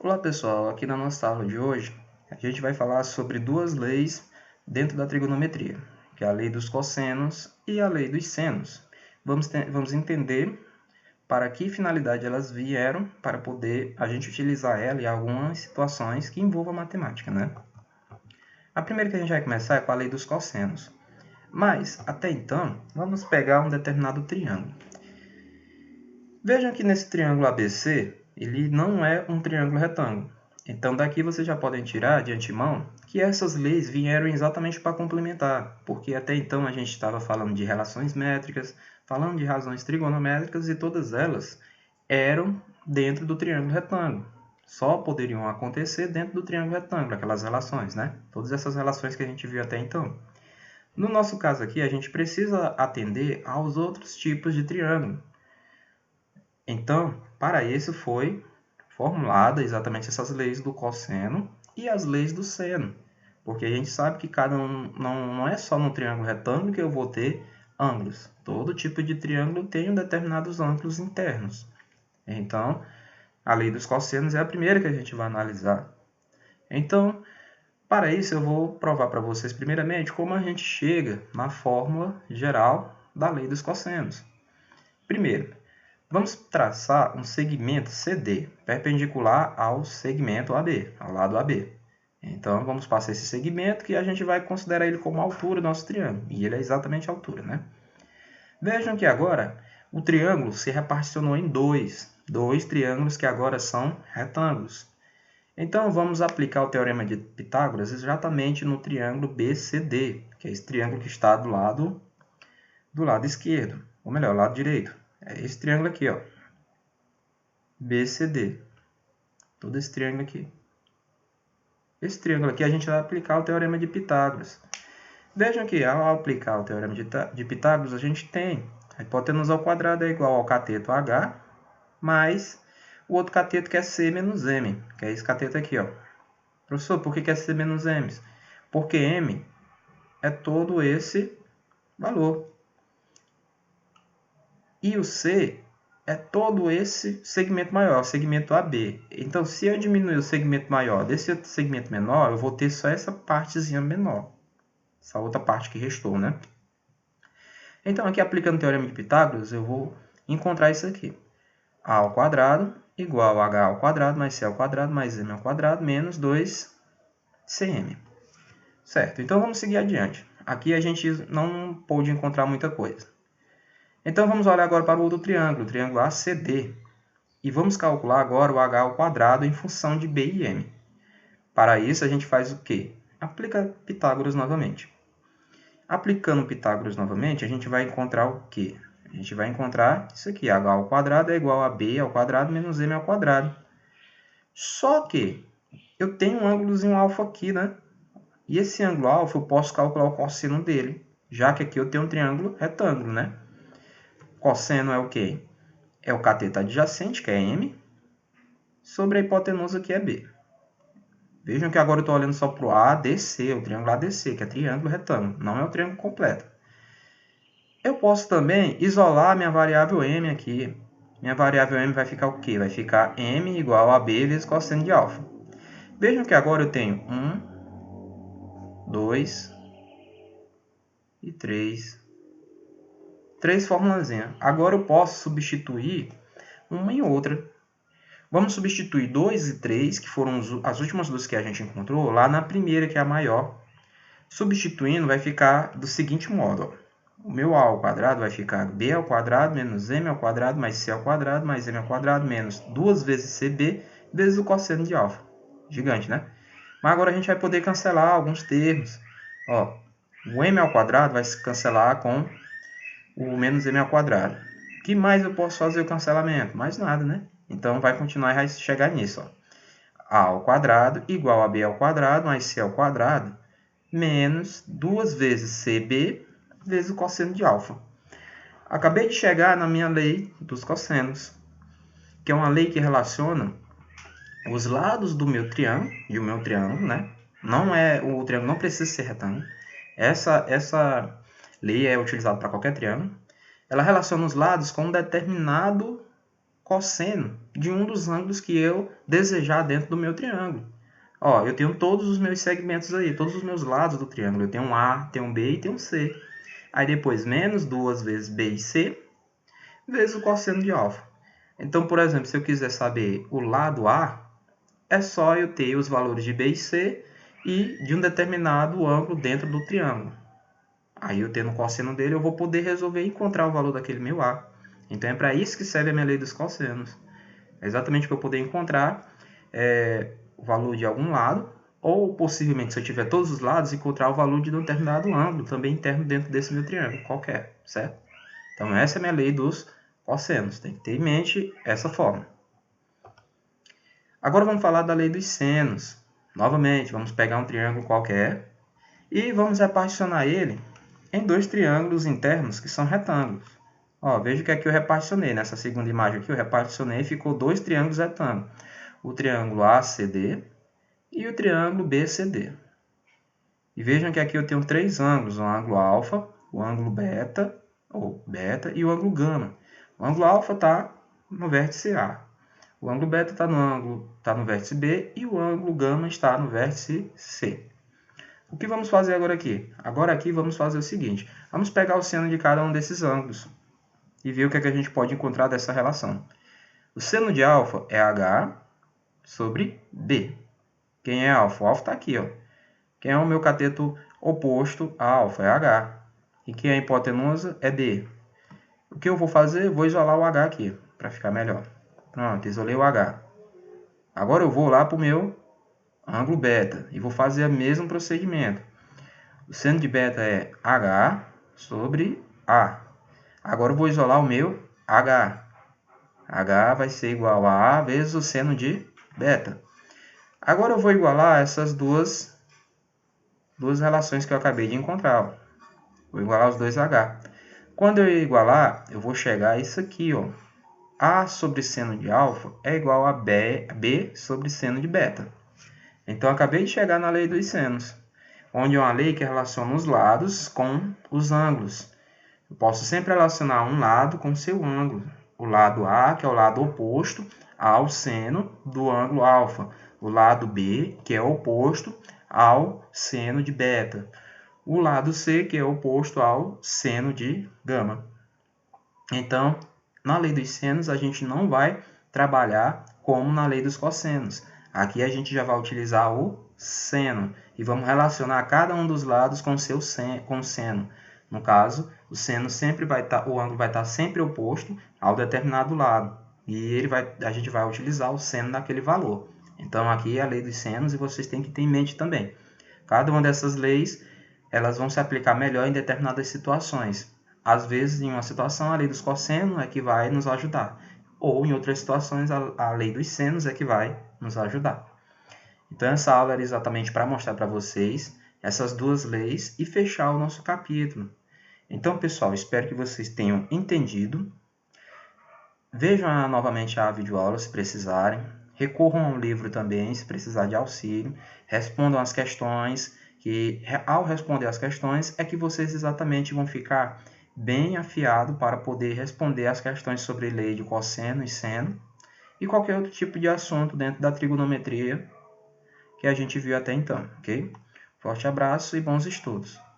Olá pessoal, aqui na nossa aula de hoje a gente vai falar sobre duas leis dentro da trigonometria, que é a lei dos cossenos e a lei dos senos. Vamos entender para que finalidade elas vieram para poder a gente utilizar ela em algumas situações que envolvam matemática, né? A primeira que a gente vai começar é com a lei dos cossenos. Mas, até então, vamos pegar um determinado triângulo. Vejam que nesse triângulo ABC, ele não é um triângulo retângulo. Então, daqui vocês já podem tirar de antemão que essas leis vieram exatamente para complementar, porque até então a gente estava falando de relações métricas, falando de razões trigonométricas e todas elas eram dentro do triângulo retângulo. Só poderiam acontecer dentro do triângulo retângulo, aquelas relações, né? Todas essas relações que a gente viu até então. No nosso caso aqui, a gente precisa atender aos outros tipos de triângulo. Então, para isso foi formulada exatamente essas leis do cosseno e as leis do seno, porque a gente sabe que cada um não é só no triângulo retângulo que eu vou ter ângulos. Todo tipo de triângulo tem determinados ângulos internos. Então, a lei dos cossenos é a primeira que a gente vai analisar. Então, para isso eu vou provar para vocês primeiramente como a gente chega na fórmula geral da lei dos cossenos. Primeiro, vamos traçar um segmento CD, perpendicular ao segmento AB, ao lado AB. Então, vamos passar esse segmento que a gente vai considerar ele como a altura do nosso triângulo. E ele é exatamente a altura, né? Vejam que agora o triângulo se reparticionou em dois triângulos que agora são retângulos. Então, vamos aplicar o teorema de Pitágoras exatamente no triângulo BCD, que é esse triângulo que está do lado esquerdo, ou melhor, lado direito. É esse triângulo aqui, ó. BCD. Todo esse triângulo aqui. Esse triângulo aqui a gente vai aplicar o teorema de Pitágoras. Vejam que ao aplicar o teorema de Pitágoras, a gente tem a hipotenusa ao quadrado é igual ao cateto H mais o outro cateto que é C menos M, que é esse cateto aqui, ó. Professor, por que é C menos M? Porque M é todo esse valor. E o C é todo esse segmento maior, o segmento AB. Então, se eu diminuir o segmento maior desse outro segmento menor, eu vou ter só essa partezinha menor. Essa outra parte que restou, né? Então, aqui aplicando o teorema de Pitágoras, eu vou encontrar isso aqui. A ao quadrado igual a H ao quadrado mais C ao quadrado mais M ao quadrado menos 2CM. Certo, então vamos seguir adiante. Aqui a gente não pôde encontrar muita coisa. Então, vamos olhar agora para o outro triângulo, o triângulo ACD. E vamos calcular agora o H ao quadrado em função de B e M. Para isso, a gente faz o quê? Aplica Pitágoras novamente. Aplicando Pitágoras novamente, a gente vai encontrar o quê? A gente vai encontrar isso aqui, H ao quadrado é igual a B ao quadrado menos M ao quadrado. Só que eu tenho um ângulozinho alfa aqui, né? E esse ângulo alfa eu posso calcular o cosseno dele, já que aqui eu tenho um triângulo retângulo, né? Cosseno é o quê? É o cateto adjacente, que é M, sobre a hipotenusa, que é B. Vejam que agora eu estou olhando só para o ADC, o triângulo ADC, que é triângulo retângulo, não é o triângulo completo. Eu posso também isolar minha variável M aqui. Minha variável M vai ficar o quê? Vai ficar M igual a B vezes cosseno de alfa. Vejam que agora eu tenho 1, 2 e 3. Três formulazinhas. Agora eu posso substituir uma em outra. Vamos substituir 2 e 3, que foram as últimas duas que a gente encontrou, lá na primeira, que é a maior. Substituindo, vai ficar do seguinte modo. Ó. O meu A ao quadrado vai ficar B ao quadrado menos M ao quadrado mais C ao quadrado mais M ao quadrado menos 2 vezes CB vezes o cosseno de alfa. Gigante, né? Mas agora a gente vai poder cancelar alguns termos. Ó, o M ao quadrado vai se cancelar com o menos M ao quadrado. O que mais eu posso fazer o cancelamento? Mais nada, né? Então, vai continuar e vai chegar nisso. Ó. A ao quadrado igual a B ao quadrado mais C ao quadrado menos 2 vezes CB vezes o cosseno de alfa. Acabei de chegar na minha lei dos cossenos, que é uma lei que relaciona os lados do meu triângulo, e o meu triângulo, né? O triângulo não precisa ser retângulo. Essa lei é utilizada para qualquer triângulo. Ela relaciona os lados com um determinado cosseno de um dos ângulos que eu desejar dentro do meu triângulo. Ó, eu tenho todos os meus segmentos aí, todos os meus lados do triângulo. Eu tenho um A, tenho um B e tenho um C. Aí depois, menos 2 vezes B e C, vezes o cosseno de alfa. Então, por exemplo, se eu quiser saber o lado A, é só eu ter os valores de B e C e de um determinado ângulo dentro do triângulo. Aí eu tendo o cosseno dele, eu vou poder resolver encontrar o valor daquele meu A. Então é para isso que serve a minha lei dos cossenos. É exatamente para eu poder encontrar o valor de algum lado, ou possivelmente, se eu tiver todos os lados, encontrar o valor de um determinado ângulo, também interno dentro desse meu triângulo, qualquer, certo? Então essa é a minha lei dos cossenos. Tem que ter em mente essa forma. Agora vamos falar da lei dos senos. Novamente, vamos pegar um triângulo qualquer e vamos reparticionar ele em dois triângulos internos que são retângulos. Ó, veja que aqui eu reparticionei. Nessa segunda imagem aqui eu reparticionei e ficou dois triângulos retângulos. O triângulo ACD e o triângulo BCD. E vejam que aqui eu tenho três ângulos. O ângulo alfa, o ângulo beta, ou beta, e o ângulo gama. O ângulo alfa está no vértice A. O ângulo beta está no vértice B e o ângulo gama está no vértice C. O que vamos fazer agora aqui? Agora aqui vamos fazer o seguinte. Vamos pegar o seno de cada um desses ângulos e ver o que é que a gente pode encontrar dessa relação. O seno de alfa é H sobre B. Quem é alfa? O alfa está aqui, ó. Quem é o meu cateto oposto a alfa? É H. E quem é a hipotenusa? É B. O que eu vou fazer? Vou isolar o H aqui, para ficar melhor. Pronto, isolei o H. Agora eu vou lá para o meu ângulo beta e vou fazer o mesmo procedimento. O seno de beta é H sobre A. Agora eu vou isolar o meu H. H vai ser igual a A vezes o seno de beta. Agora eu vou igualar essas duas relações que eu acabei de encontrar. Ó. Vou igualar os dois H. Quando eu igualar, eu vou chegar a isso aqui, ó. A sobre seno de alfa é igual a B sobre seno de beta. Então, eu acabei de chegar na lei dos senos, onde é uma lei que relaciona os lados com os ângulos. Eu posso sempre relacionar um lado com seu ângulo. O lado A, que é o lado oposto ao seno do ângulo alfa. O lado B, que é oposto ao seno de beta. O lado C, que é oposto ao seno de gama. Então, na lei dos senos, a gente não vai trabalhar como na lei dos cossenos. Aqui a gente já vai utilizar o seno e vamos relacionar cada um dos lados com o seno. No caso, o seno sempre vai estar, o ângulo vai estar sempre oposto ao determinado lado e a gente vai utilizar o seno naquele valor. Então aqui é a lei dos senos e vocês têm que ter em mente também. Cada uma dessas leis, elas vão se aplicar melhor em determinadas situações. Às vezes, em uma situação, a lei dos cossenos é que vai nos ajudar. Ou, em outras situações, a lei dos senos é que vai nos ajudar. Então, essa aula era exatamente para mostrar para vocês essas duas leis e fechar o nosso capítulo. Então, pessoal, espero que vocês tenham entendido. Vejam novamente a videoaula se precisarem. Recorram ao livro também, se precisar de auxílio. Respondam as questões, que ao responder as questões é que vocês exatamente vão ficar bem afiado para poder responder as questões sobre lei de cosseno e seno e qualquer outro tipo de assunto dentro da trigonometria que a gente viu até então, ok? Forte abraço e bons estudos!